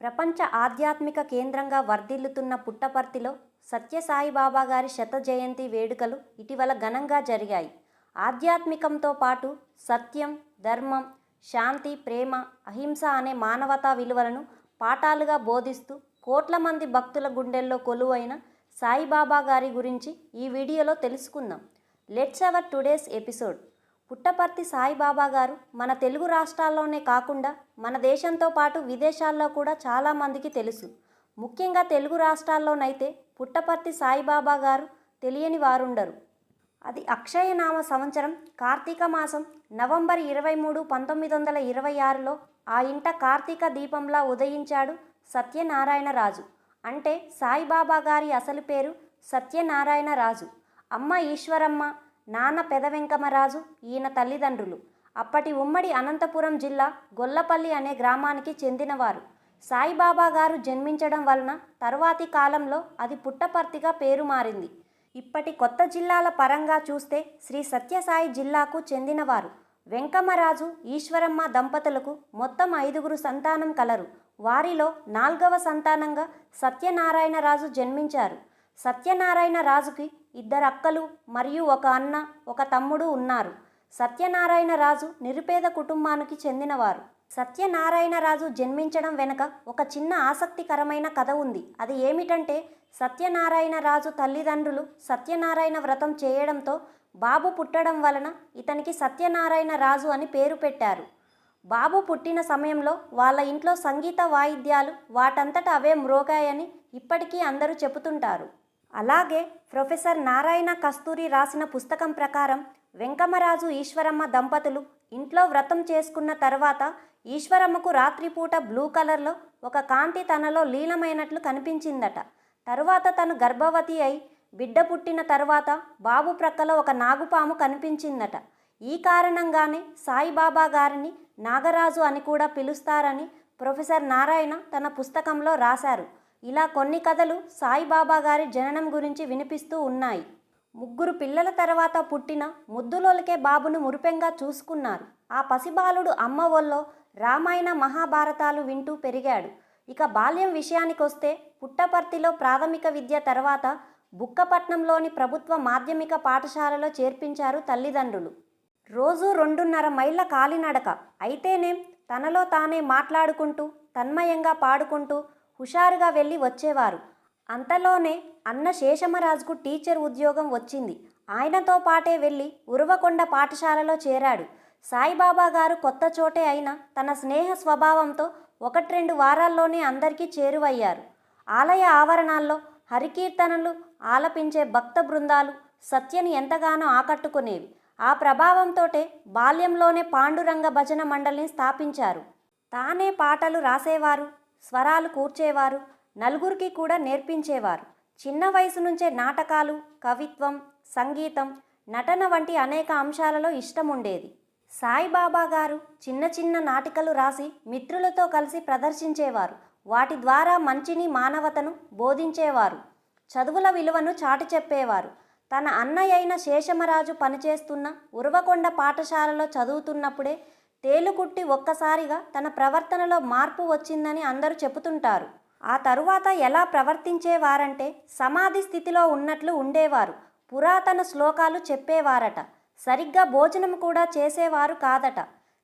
ప్రపంచ ఆధ్యాత్మిక కేంద్రంగా వర్ధిల్లుతున్న పుట్టపర్తిలో సత్యసాయిబాబా గారి శత జయంతి వేడుకలు ఇటీవల ఘనంగా జరిగాయి. ఆధ్యాత్మికంతో పాటు సత్యం, ధర్మం, శాంతి, ప్రేమ, అహింస అనే మానవతా విలువలను పాఠాలుగా బోధిస్తూ కోట్ల మంది భక్తుల గుండెల్లో కొలువైన సాయిబాబా గారి గురించి ఈ వీడియోలో తెలుసుకుందాం. Let's hour today's episode. Puttaparthi Saibaba గారు మన తెలుగు రాష్ట్రాల్లోనే కాకుండా మన దేశంతో పాటు విదేశాల్లో కూడా చాలామందికి తెలుసు. ముఖ్యంగా తెలుగు రాష్ట్రాల్లోనైతే పుట్టపర్తి సాయిబాబా గారు తెలియని వారుండరు. అది అక్షయనామ సంవత్సరం కార్తీక మాసం నవంబర్ 23, 1926లో ఆ ఇంట కార్తీక దీపంలా ఉదయించాడు సత్యనారాయణ రాజు. అంటే సాయిబాబా గారి అసలు పేరు సత్యనారాయణ రాజు. అమ్మ ఈశ్వరమ్మ, నాన్న పెదవెంకమరాజు ఈయన తల్లిదండ్రులు. అప్పటి ఉమ్మడి అనంతపురం జిల్లా గొల్లపల్లి అనే గ్రామానికి చెందినవారు. సాయిబాబా గారు జన్మించడం వలన తరువాతి కాలంలో అది పుట్టపర్తిగా పేరు మారింది. ఇప్పటి కొత్త జిల్లాల పరంగా చూస్తే శ్రీ సత్యసాయి జిల్లాకు చెందినవారు. వెంకమరాజు, ఈశ్వరమ్మ దంపతులకు మొత్తం 5గురు సంతానం కలరు. వారిలో 4వ సంతానంగా సత్యనారాయణ రాజు జన్మించారు. సత్యనారాయణ రాజుకి 2 అక్కలు మరియు 1 అన్న, 1 తమ్ముడు ఉన్నారు. సత్యనారాయణ రాజు నిరుపేద కుటుంబానికి చెందినవారు. సత్యనారాయణ రాజు జన్మించడం వెనుక ఒక చిన్న ఆసక్తికరమైన కథ ఉంది. అది ఏమిటంటే, సత్యనారాయణ రాజు తల్లిదండ్రులు సత్యనారాయణ వ్రతం చేయడంతో బాబు పుట్టడం వలన ఇతనికి సత్యనారాయణ రాజు అని పేరు పెట్టారు. బాబు పుట్టిన సమయంలో వాళ్ళ ఇంట్లో సంగీత వాయిద్యాలు వాటంతట అవే మ్రోగాయని ఇప్పటికీ అందరూ చెబుతుంటారు. అలాగే ప్రొఫెసర్ నారాయణ కస్తూరి రాసిన పుస్తకం ప్రకారం వెంకమరాజు, ఈశ్వరమ్మ దంపతులు ఇంట్లో వ్రతం చేసుకున్న తర్వాత ఈశ్వరమ్మకు రాత్రిపూట బ్లూ కలర్లో ఒక కాంతి తనలో లీనమైనట్లు కనిపించిందట. తరువాత తను గర్భవతి అయి బిడ్డ పుట్టిన తర్వాత బాబు ప్రక్కలో ఒక నాగుపాము కనిపించిందట. ఈ కారణంగానే సాయిబాబా గారిని నాగరాజు అని కూడా పిలుస్తారని ప్రొఫెసర్ నారాయణ తన పుస్తకంలో రాశారు. ఇలా కొన్ని కథలు సాయిబాబా గారి జననం గురించి వినిపిస్తూ ఉన్నాయి. 3 పిల్లల తర్వాత పుట్టిన ముద్దులోలికే బాబును మురిపెంగా చూసుకున్నారు. ఆ పసిబాలుడు అమ్మ ఒళ్ళో రామాయణ, మహాభారతాలు వింటూ పెరిగాడు. ఇక బాల్యం విషయానికొస్తే పుట్టపర్తిలో ప్రాథమిక విద్య తర్వాత బుక్కపట్నంలోని ప్రభుత్వ మాధ్యమిక పాఠశాలలో చేర్పించారు తల్లిదండ్రులు. రోజు 2.5 మైళ్ళ కాలినడక. అయితేనేం తనలో తానే మాట్లాడుకుంటూ తన్మయంగా పాడుకుంటూ హుషారుగా వెళ్ళి వచ్చేవారు. అంతలోనే అన్న శేషమరాజుకు టీచర్ ఉద్యోగం వచ్చింది. ఆయనతో పాటే వెళ్ళి ఉరవకొండ పాఠశాలలో చేరాడు. సాయిబాబా గారు కొత్త చోటే అయినా తన స్నేహ స్వభావంతో 1-2 వారాల్లోనే అందరికీ చేరువయ్యారు. ఆలయ ఆవరణాల్లో హరికీర్తనలు ఆలపించే భక్త బృందాలు సత్యని ఎంతగానో ఆకట్టుకునేవి. ఆ ప్రభావంతోటే బాల్యంలోనే పాండురంగ భజన మండలిని స్థాపించారు. తానే పాటలు రాసేవారు, స్వరాలు కూర్చేవారు, నలుగురికి కూడా నేర్పించేవారు. చిన్న వయసు నుంచే నాటకాలు, కవిత్వం, సంగీతం, నటన వంటి అనేక అంశాలలో ఇష్టం ఉండేది. సాయిబాబా గారు చిన్న చిన్న నాటికలు రాసి మిత్రులతో కలిసి ప్రదర్శించేవారు. వాటి ద్వారా మంచిని, మానవతను బోధించేవారు. చదువుల విలువను చాటి చెప్పేవారు. తన అన్నయ్య అయిన శేషమరాజు పనిచేస్తున్న ఉరవకొండ పాఠశాలలో చదువుతున్నప్పుడే తేలుకుట్టి ఒక్కసారిగా తన ప్రవర్తనలో మార్పు వచ్చిందని అందరూ చెబుతుంటారు. ఆ తరువాత ఎలా ప్రవర్తించేవారంటే సమాధి స్థితిలో ఉన్నట్లు ఉండేవారు. పురాతన శ్లోకాలు చెప్పేవారట. సరిగ్గా భోజనం కూడా చేసేవారు కాదట.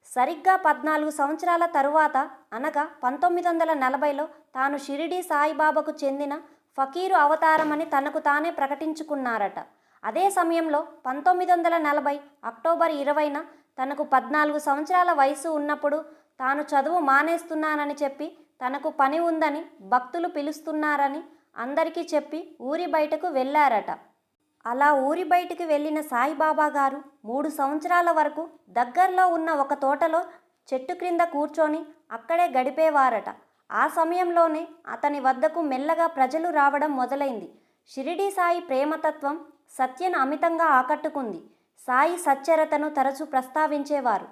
సరిగ్గా 14 సంవత్సరాల తరువాత అనగా 1940లో తాను షిరిడీ సాయిబాబాకు చెందిన ఫకీరు అవతారమని తనకు తానే ప్రకటించుకున్నారట. అదే సమయంలో 1940 అక్టోబర్ 20న తనకు 14 సంవత్సరాల వయసు ఉన్నప్పుడు తాను చదువు మానేస్తున్నానని చెప్పి తనకు పని ఉందని భక్తులు పిలుస్తున్నారని అందరికీ చెప్పి ఊరి బయటకు వెళ్ళారట. అలా ఊరి బయటికి వెళ్ళిన సాయిబాబా గారు 3 సంవత్సరాల వరకు దగ్గరలో ఉన్న ఒక తోటలో చెట్టు క్రింద కూర్చొని అక్కడే గడిపేవారట. ఆ సమయంలోనే అతని వద్దకు మెల్లగా ప్రజలు రావడం మొదలైంది. షిరిడీ సాయి ప్రేమతత్వం సత్యను అమితంగా ఆకట్టుకుంది. సాయి సచ్చరతను తరచూ ప్రస్తావించేవారు.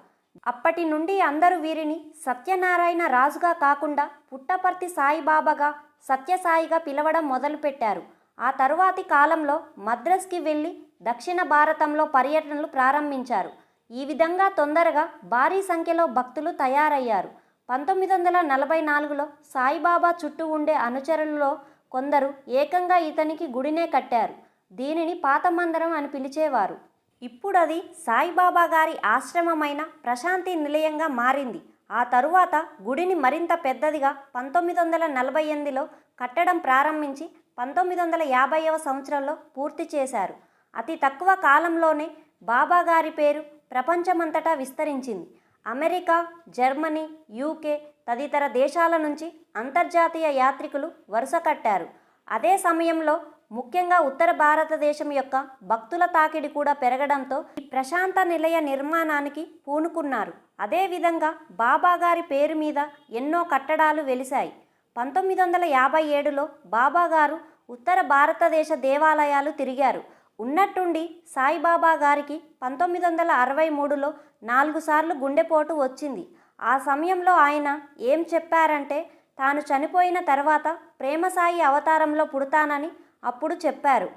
అప్పటి నుండి అందరూ వీరిని సత్యనారాయణ రాజుగా కాకుండా పుట్టపర్తి సాయిబాబాగా, సత్యసాయిగా పిలవడం మొదలుపెట్టారు. ఆ తరువాతి కాలంలో మద్రాస్కి వెళ్ళి దక్షిణ భారతంలో పర్యటనలు ప్రారంభించారు. ఈ విధంగా తొందరగా భారీ సంఖ్యలో భక్తులు తయారయ్యారు. 1944లో సాయిబాబా చుట్టూ ఉండే అనుచరులలో కొందరు ఏకంగా ఇతనికి గుడినే కట్టారు. దీనిని పాత మందిరం అని పిలిచేవారు. ఇప్పుడది సాయిబాబా గారి ఆశ్రమమైన ప్రశాంతి నిలయంగా మారింది. ఆ తరువాత గుడిని మరింత పెద్దదిగా 1948లో కట్టడం ప్రారంభించి 1950వ సంవత్సరంలో పూర్తి చేశారు. అతి తక్కువ కాలంలోనే బాబా గారి పేరు ప్రపంచమంతటా విస్తరించింది. అమెరికా, జర్మనీ, యూకే తదితర దేశాల నుంచి అంతర్జాతీయ యాత్రికులు వరుస కట్టారు. అదే సమయంలో ముఖ్యంగా ఉత్తర భారతదేశం యొక్క భక్తుల తాకిడి కూడా పెరగడంతో ఈ ప్రశాంత నిలయ నిర్మాణానికి పూనుకున్నారు. అదేవిధంగా బాబా గారి పేరు మీద ఎన్నో కట్టడాలు వెలిశాయి. 1957లో బాబా గారు ఉత్తర భారతదేశ దేవాలయాలు తిరిగారు. ఉన్నట్టుండి సాయిబాబా గారికి 1963లో 4 సార్లు గుండెపోటు వచ్చింది. ఆ సమయంలో ఆయన ఏం చెప్పారంటే, తాను చనిపోయిన తర్వాత ప్రేమసాయి అవతారంలో పుడతానని అప్పుడు చెప్పారు.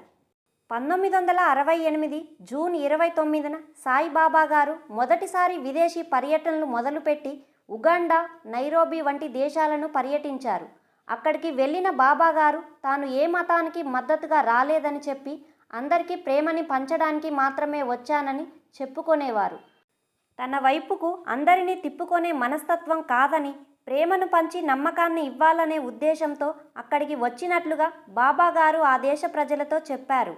1968 జూన్ 29న సాయిబాబా గారు మొదటిసారి విదేశీ పర్యటనలు మొదలుపెట్టి ఉగాండా, నైరోబీ వంటి దేశాలను పర్యటించారు. అక్కడికి వెళ్ళిన బాబా గారు తాను ఏ మతానికి మద్దతుగా రాలేదని చెప్పి అందరికీ ప్రేమని పంచడానికి మాత్రమే వచ్చానని చెప్పుకొనేవారు. తన వైపుకు అందరినీ తిప్పుకొనే మనస్తత్వం కాదని, ప్రేమను పంచి నమ్మకాన్ని ఇవ్వాలనే ఉద్దేశంతో అక్కడికి వచ్చినట్లుగా బాబా గారు ఆ దేశ ప్రజలతో చెప్పారు.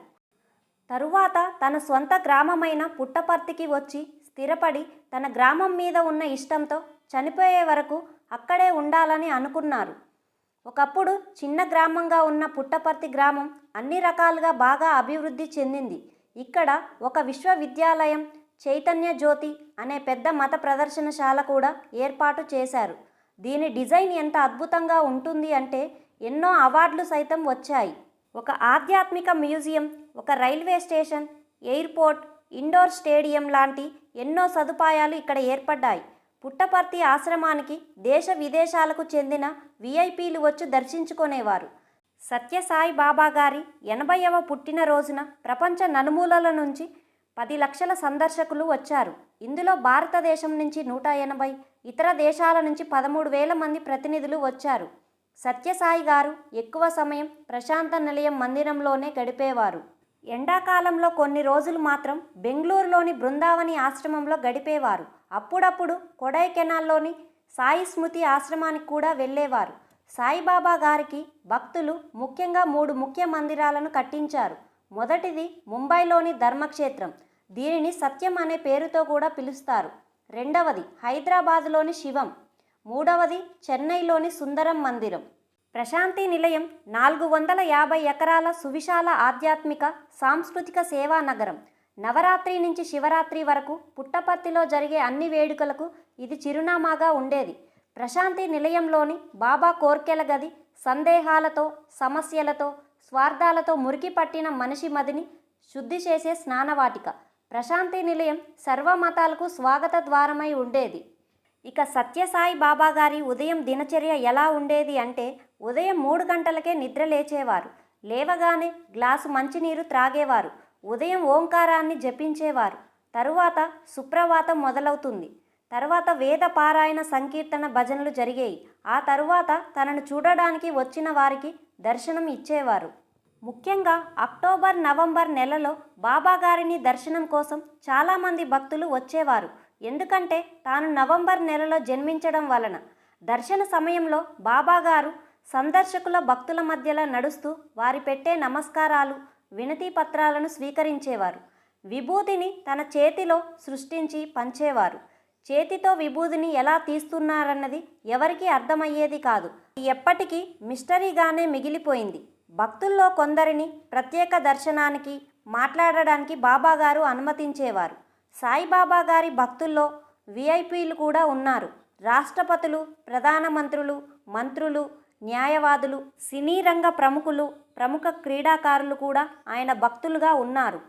తరువాత తన సొంత గ్రామమైన పుట్టపర్తికి వచ్చి స్థిరపడి తన గ్రామం మీద ఉన్న ఇష్టంతో చనిపోయే వరకు అక్కడే ఉండాలని అనుకున్నారు. ఒకప్పుడు చిన్న గ్రామంగా ఉన్న పుట్టపర్తి గ్రామం అన్ని రకాలుగా బాగా అభివృద్ధి చెందింది. ఇక్కడ ఒక విశ్వవిద్యాలయం, చైతన్య జ్యోతి అనే పెద్ద మత ప్రదర్శనశాల కూడా ఏర్పాటు చేశారు. దీని డిజైన్ ఎంత అద్భుతంగా ఉంటుంది అంటే ఎన్నో అవార్డులు సైతం వచ్చాయి. ఒక ఆధ్యాత్మిక మ్యూజియం, ఒక railway station, airport, indoor stadium లాంటి ఎన్నో సదుపాయాలు ఇక్కడ ఏర్పడ్డాయి. పుట్టపర్తి ఆశ్రమానికి దేశ విదేశాలకు చెందిన విఐపీలు వచ్చి దర్శించుకునేవారు. సత్యసాయి బాబా గారి 80వ పుట్టినరోజున ప్రపంచ నలుమూలల నుంచి 10 లక్షల సందర్శకులు వచ్చారు. ఇందులో భారతదేశం నుంచి 180, ఇతర దేశాల నుంచి 13,000 మంది ప్రతినిధులు వచ్చారు. సత్యసాయి గారు ఎక్కువ సమయం ప్రశాంత నిలయం మందిరంలోనే గడిపేవారు. ఎండాకాలంలో కొన్ని రోజులు మాత్రం బెంగళూరులోని బృందావని ఆశ్రమంలో గడిపేవారు. అప్పుడప్పుడు కొడైకెనాల్లోని సాయి స్మృతి ఆశ్రమానికి కూడా వెళ్ళేవారు. సాయిబాబా గారికి భక్తులు ముఖ్యంగా 3 ముఖ్య మందిరాలను కట్టించారు. మొదటిది ముంబైలోని ధర్మక్షేత్రం, దీనిని సత్యం అనే పేరుతో కూడా పిలుస్తారు. రెండవది హైదరాబాదులోని శివం, మూడవది చెన్నైలోని సుందరం మందిరం. ప్రశాంతి నిలయం 450 ఎకరాల సువిశాల ఆధ్యాత్మిక సాంస్కృతిక సేవా నగరం. నవరాత్రి నుంచి శివరాత్రి వరకు పుట్టపర్తిలో జరిగే అన్ని వేడుకలకు ఇది చిరునామాగా ఉండేది. ప్రశాంతి నిలయంలోని బాబా కోర్కెల గది సందేహాలతో, సమస్యలతో, స్వార్థాలతో మురికి పట్టిన మనిషి మదిని శుద్ధి చేసే స్నానవాటిక. ప్రశాంతి నిలయం సర్వమతాలకు స్వాగత ద్వారమై ఉండేది. ఇక సత్యసాయి బాబా గారి ఉదయం దినచర్య ఎలా ఉండేది అంటే, ఉదయం 3 గంటలకే నిద్ర లేచేవారు. లేవగానే గ్లాసు మంచినీరు త్రాగేవారు. ఉదయం ఓంకారాన్ని జపించేవారు. తరువాత సుప్రభాతం మొదలవుతుంది. తర్వాత వేద పారాయణ, సంకీర్తన, భజనలు జరిగేవి. ఆ తరువాత తనను చూడడానికి వచ్చిన వారికి దర్శనం ఇచ్చేవారు. ముఖ్యంగా అక్టోబర్, నవంబర్ నెలలో బాబా గారిని దర్శనం కోసం చాలామంది భక్తులు వచ్చేవారు. ఎందుకంటే తాను నవంబర్ నెలలో జన్మించడం వలన. దర్శన సమయంలో బాబా గారు సందర్శకుల, భక్తుల మధ్యలో నడుస్తూ వారి పెట్టే నమస్కారాలు, వినతి పత్రాలను స్వీకరించేవారు. విభూతిని తన చేతిలో సృష్టించి పంచేవారు. చేతితో విభూతిని ఎలా తీస్తున్నారన్నది ఎవరికీ అర్థమయ్యేది కాదు. ఎప్పటికీ మిస్టరీగానే మిగిలిపోయింది. భక్తుల్లో కొందరిని ప్రత్యేక దర్శనానికి, మాట్లాడడానికి బాబాగారు అనుమతించేవారు. సాయిబాబా గారి భక్తుల్లో విఐపీలు కూడా ఉన్నారు. రాష్ట్రపతులు, ప్రధానమంత్రులు, మంత్రులు, న్యాయవాదులు, సినీ రంగ ప్రముఖులు, ప్రముఖ క్రీడాకారులు కూడా ఆయన భక్తులుగా ఉన్నారు.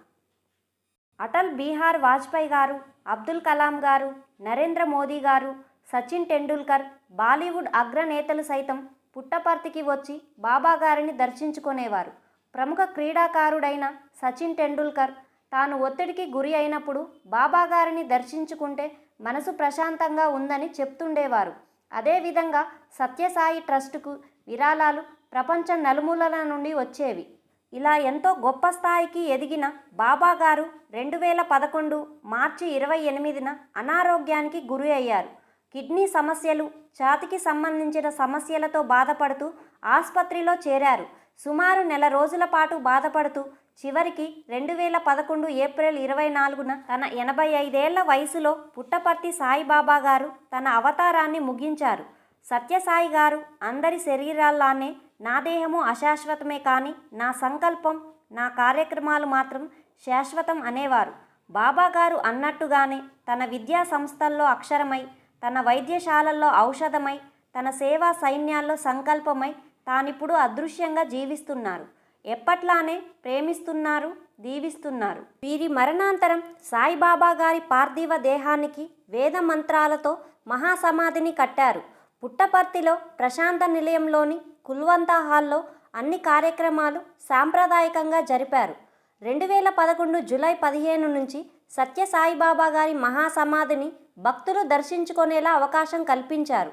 అటల్ బిహారీ వాజ్పేయి గారు, అబ్దుల్ కలాం గారు, నరేంద్ర మోదీ గారు, సచిన్ టెండూల్కర్, బాలీవుడ్ అగ్రనేతలు సైతం పుట్టపర్తికి వచ్చి బాబా గారిని దర్శించుకునేవారు. ప్రముఖ క్రీడాకారుడైన సచిన్ టెండూల్కర్ తాను ఒత్తిడికి గురి అయినప్పుడు బాబా గారిని దర్శించుకుంటే మనసు ప్రశాంతంగా ఉందని చెప్తుండేవారు. అదేవిధంగా సత్యసాయి ట్రస్టుకు విరాళాలు ప్రపంచం నలుమూలల నుండి వచ్చేవి. ఇలా ఎంతో గొప్ప స్థాయికి ఎదిగిన బాబాగారు 2011 మార్చి 28న అనారోగ్యానికి గురి అయ్యారు. కిడ్నీ సమస్యలు, ఛాతీకి సంబంధించిన సమస్యలతో బాధపడుతూ ఆసుపత్రిలో చేరారు. సుమారు నెల రోజుల పాటు బాధపడుతూ చివరికి 2011 ఏప్రిల్ 24న తన 85 ఏళ్ల వయసులో పుట్టపర్తి సాయిబాబా గారు తన అవతారాన్ని ముగించారు. సత్యసాయి గారు అందరి శరీరాల్లానే నా దేహము అశాశ్వతమే కానీ నా సంకల్పం, నా కార్యక్రమాలు మాత్రం శాశ్వతం అనేవారు. బాబాగారు అన్నట్టుగానే తన విద్యా సంస్థల్లో అక్షరమై, తన వైద్యశాలల్లో ఔషధమై, తన సేవా సైన్యాల్లో సంకల్పమై తానిప్పుడు అదృశ్యంగా జీవిస్తున్నారు. ఎప్పట్లానే ప్రేమిస్తున్నారు, దీవిస్తున్నారు. వీరి మరణాంతరం సాయిబాబా గారి పార్థివ దేహానికి వేద మంత్రాలతో మహాసమాధిని కట్టారు. పుట్టపర్తిలో ప్రశాంత నిలయంలోని కుల్వంతా హాల్లో అన్ని కార్యక్రమాలు సాంప్రదాయకంగా జరిపారు. 2011 జూలై 15 నుంచి సత్యసాయిబాబా గారి మహాసమాధిని భక్తులు దర్శించుకునేలా అవకాశం కల్పించారు.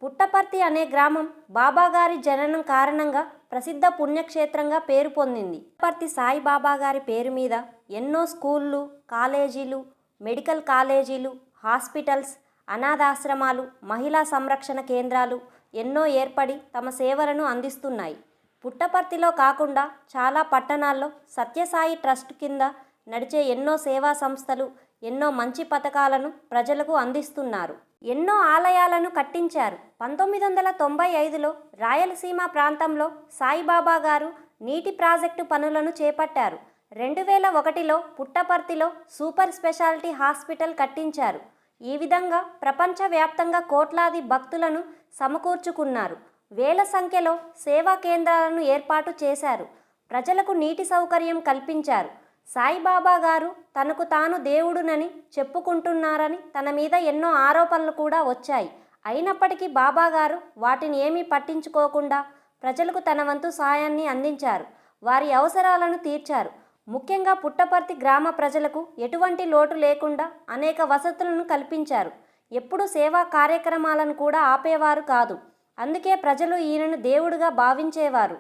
పుట్టపర్తి అనే గ్రామం బాబాగారి జననం కారణంగా ప్రసిద్ధ పుణ్యక్షేత్రంగా పేరు పొందింది. పుట్టపర్తి సాయిబాబా గారి పేరు మీద ఎన్నో స్కూళ్ళు, కాలేజీలు, మెడికల్ కాలేజీలు, హాస్పిటల్స్, అనాథాశ్రమాలు, మహిళా సంరక్షణ కేంద్రాలు ఎన్నో ఏర్పడి తమ సేవలను అందిస్తున్నాయి. పుట్టపర్తిలో కాకుండా చాలా పట్టణాల్లో సత్యసాయి ట్రస్ట్ కింద నడిచే ఎన్నో సేవా సంస్థలు ఎన్నో మంచి పథకాలను ప్రజలకు అందిస్తున్నారు. ఎన్నో ఆలయాలను కట్టించారు. 1995లో రాయలసీమ ప్రాంతంలో సాయిబాబా గారు నీటి ప్రాజెక్టు పనులను చేపట్టారు. 2001లో పుట్టపర్తిలో సూపర్ స్పెషాలిటీ హాస్పిటల్ కట్టించారు. ఈ విధంగా ప్రపంచవ్యాప్తంగా కోట్లాది భక్తులను సమకూర్చుకున్నారు. వేల సంఖ్యలో సేవా కేంద్రాలను ఏర్పాటు చేశారు. ప్రజలకు నీటి సౌకర్యం కల్పించారు. సాయిబాబా గారు తనకు తాను దేవుడునని చెప్పుకుంటున్నారని తన మీద ఎన్నో ఆరోపణలు కూడా వచ్చాయి. అయినప్పటికీ బాబాగారు వాటిని ఏమీ పట్టించుకోకుండా ప్రజలకు తన వంతు సాయాన్ని అందించారు. వారి అవసరాలను తీర్చారు. ముఖ్యంగా పుట్టపర్తి గ్రామ ప్రజలకు ఎటువంటి లోటు లేకుండా అనేక వసతులను కల్పించారు. ఎప్పుడూ సేవా కార్యక్రమాలను కూడా ఆపేవారు కాదు. అందుకే ప్రజలు ఈయనను దేవుడుగా భావించేవారు.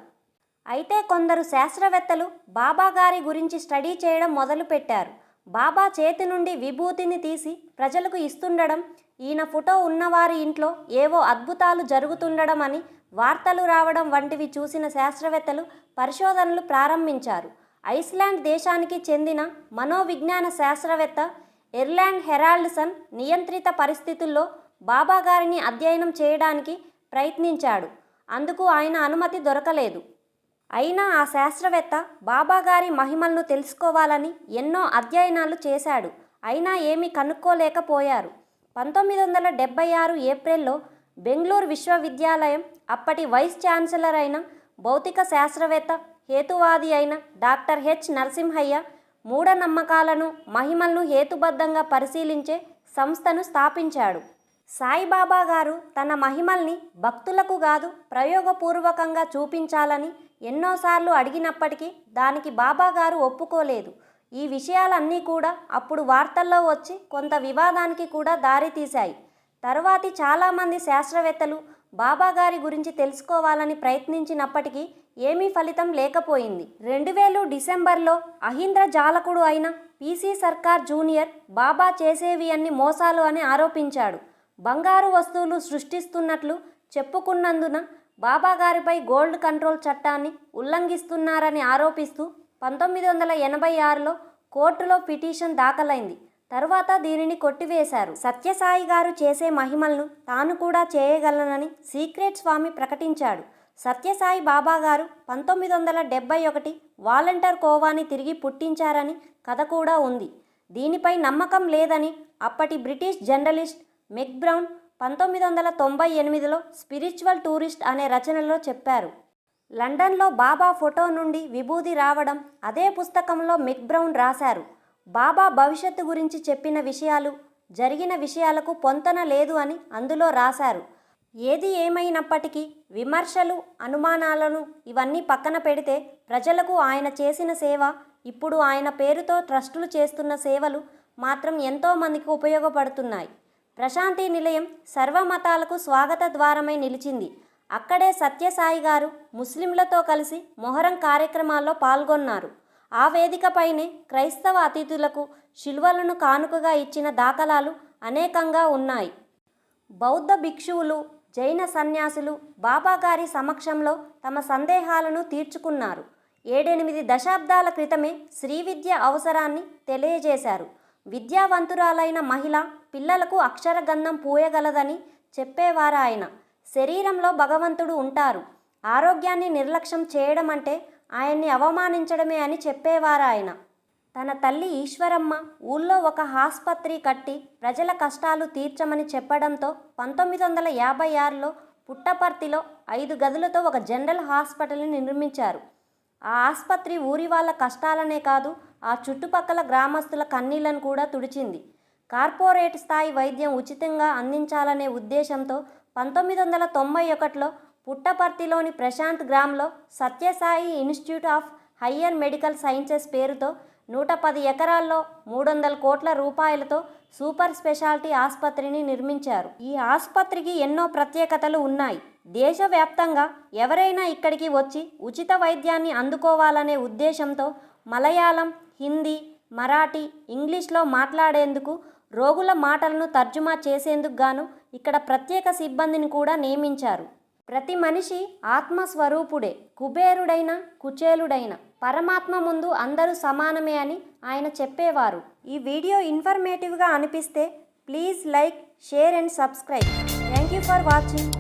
అయితే కొందరు శాస్త్రవేత్తలు బాబా గారి గురించి స్టడీ చేయడం మొదలుపెట్టారు. బాబా చేతి నుండి విభూతిని తీసి ప్రజలకు ఇస్తుండడం, ఈయన ఫోటో ఉన్నవారి ఇంట్లో ఏవో అద్భుతాలు జరుగుతుండడం అని వార్తలు రావడం వంటివి చూసిన శాస్త్రవేత్తలు పరిశోధనలు ప్రారంభించారు. ఐస్లాండ్ దేశానికి చెందిన మనోవిజ్ఞాన శాస్త్రవేత్త ఎర్లాండ్ హెరాల్డ్సన్ నియంత్రిత పరిస్థితుల్లో బాబా గారిని అధ్యయనం చేయడానికి ప్రయత్నించాడు. అందుకు ఆయన అనుమతి దొరకలేదు. అయినా ఆ శాస్త్రవేత్త బాబాగారి మహిమలను తెలుసుకోవాలని ఎన్నో అధ్యయనాలు చేశాడు. అయినా ఏమీ కనుక్కోలేకపోయారు. 1976 ఏప్రిల్లో బెంగళూరు విశ్వవిద్యాలయం అప్పటి వైస్ ఛాన్సలర్ అయిన భౌతిక శాస్త్రవేత్త, హేతువాది అయిన డాక్టర్ హెచ్ నరసింహయ్య మూఢనమ్మకాలను, మహిమలను హేతుబద్ధంగా పరిశీలించే సంస్థను స్థాపించాడు. సాయిబాబా గారు తన మహిమల్ని భక్తులకు కాదు ప్రయోగపూర్వకంగా చూపించాలని ఎన్నోసార్లు అడిగినప్పటికీ దానికి బాబాగారు ఒప్పుకోలేదు. ఈ విషయాలన్నీ కూడా అప్పుడు వార్తల్లో వచ్చి కొంత వివాదానికి కూడా దారితీశాయి. తరువాతి చాలామంది శాస్త్రవేత్తలు బాబాగారి గురించి తెలుసుకోవాలని ప్రయత్నించినప్పటికీ ఏమీ ఫలితం లేకపోయింది. 2000 డిసెంబర్లో అహీంద్ర జాలకుడు అయిన పీసీ సర్కార్ జూనియర్ బాబా చేసేవి అన్ని మోసాలు అని ఆరోపించాడు. బంగారు వస్తువులు సృష్టిస్తున్నట్లు చెప్పుకున్నందున బాబాగారిపై గోల్డ్ కంట్రోల్ చట్టాన్ని ఉల్లంఘిస్తున్నారని ఆరోపిస్తూ 1986లో కోర్టులో పిటిషన్ దాఖలైంది. తరువాత దీనిని కొట్టివేశారు. సత్యసాయి గారు చేసే మహిమలను తాను కూడా చేయగలనని సీక్రెట్ స్వామి ప్రకటించాడు. సత్యసాయి బాబా గారు 1971 వాలంటర్ కోవాని తిరిగి పుట్టించారని కథ కూడా ఉంది. దీనిపై నమ్మకం లేదని అప్పటి బ్రిటిష్ జర్నలిస్ట్ మెక్ బ్రౌన్ 1998లో స్పిరిచువల్ టూరిస్ట్ అనే రచనలో చెప్పారు. లండన్లో బాబా ఫోటో నుండి విభూది రావడం అదే పుస్తకంలో మెక్ బ్రౌన్ రాశారు. బాబా భవిష్యత్తు గురించి చెప్పిన విషయాలు జరిగిన విషయాలకు పొంతన లేదు అని అందులో రాశారు. ఏది ఏమైనప్పటికీ విమర్శలు, అనుమానాలను ఇవన్నీ పక్కన పెడితే ప్రజలకు ఆయన చేసిన సేవ, ఇప్పుడు ఆయన పేరుతో ట్రస్టులు చేస్తున్న సేవలు మాత్రం ఎంతోమందికి ఉపయోగపడుతున్నాయి. ప్రశాంతి నిలయం సర్వమతాలకు స్వాగత ద్వారమై నిలిచింది. అక్కడే సత్యసాయి గారు ముస్లింలతో కలిసి మొహరం కార్యక్రమాల్లో పాల్గొన్నారు. ఆ వేదికపైనే క్రైస్తవ అతిథులకు శిల్వలను కానుకగా ఇచ్చిన దాఖలాలు అనేకంగా ఉన్నాయి. బౌద్ధ భిక్షువులు, జైన సన్యాసులు బాబాగారి సమక్షంలో తమ సందేహాలను తీర్చుకున్నారు. 7-8 దశాబ్దాల క్రితమే శ్రీ విద్య అవసరాన్ని తెలియజేశారు. విద్యావంతురాలైన మహిళ పిల్లలకు అక్షరగంధం పూయగలదని చెప్పేవారాయన. శరీరంలో భగవంతుడు ఉంటారు. ఆరోగ్యాన్ని నిర్లక్ష్యం చేయడం అంటే ఆయన్ని అవమానించడమే అని చెప్పేవారాయన. తన తల్లి ఈశ్వరమ్మ ఊళ్ళో ఒక ఆస్పత్రి కట్టి ప్రజల కష్టాలు తీర్చమని చెప్పడంతో 1956లో పుట్టపర్తిలో 5 గదులతో ఒక జనరల్ హాస్పిటల్ని నిర్మించారు. ఆ ఆస్పత్రి ఊరి వాళ్ళ కష్టాలనే కాదు, ఆ చుట్టుపక్కల గ్రామస్తుల కన్నీళ్లను కూడా తుడిచింది. కార్పొరేట్ స్థాయి వైద్యం ఉచితంగా అందించాలనే ఉద్దేశంతో 1991లో పుట్టపర్తిలోని Prashanth గ్రామ్లో Sathya Sai institute of higher medical sciences పేరుతో 110 ఎకరాల్లో 300 కోట్ల రూపాయలతో సూపర్ స్పెషాలిటీ ఆసుపత్రిని నిర్మించారు. ఈ ఆసుపత్రికి ఎన్నో ప్రత్యేకతలు ఉన్నాయి. దేశవ్యాప్తంగా ఎవరైనా ఇక్కడికి వచ్చి ఉచిత వైద్యాన్ని అందుకోవాలనే ఉద్దేశంతో మలయాళం, హిందీ, మరాఠీ, ఇంగ్లీష్లో మాట్లాడేందుకు, రోగుల మాటలను తర్జుమా చేసేందుకు గాను ఇక్కడ ప్రత్యేక సిబ్బందిని కూడా నియమించారు. ప్రతి మనిషి ఆత్మస్వరూపుడే. కుబేరుడైన కుచేలుడైన పరమాత్మ ముందు అందరూ సమానమే అని ఆయన చెప్పేవారు. ఈ వీడియో ఇన్ఫర్మేటివ్గా అనిపిస్తే please like, share and subscribe. Thank you for watching.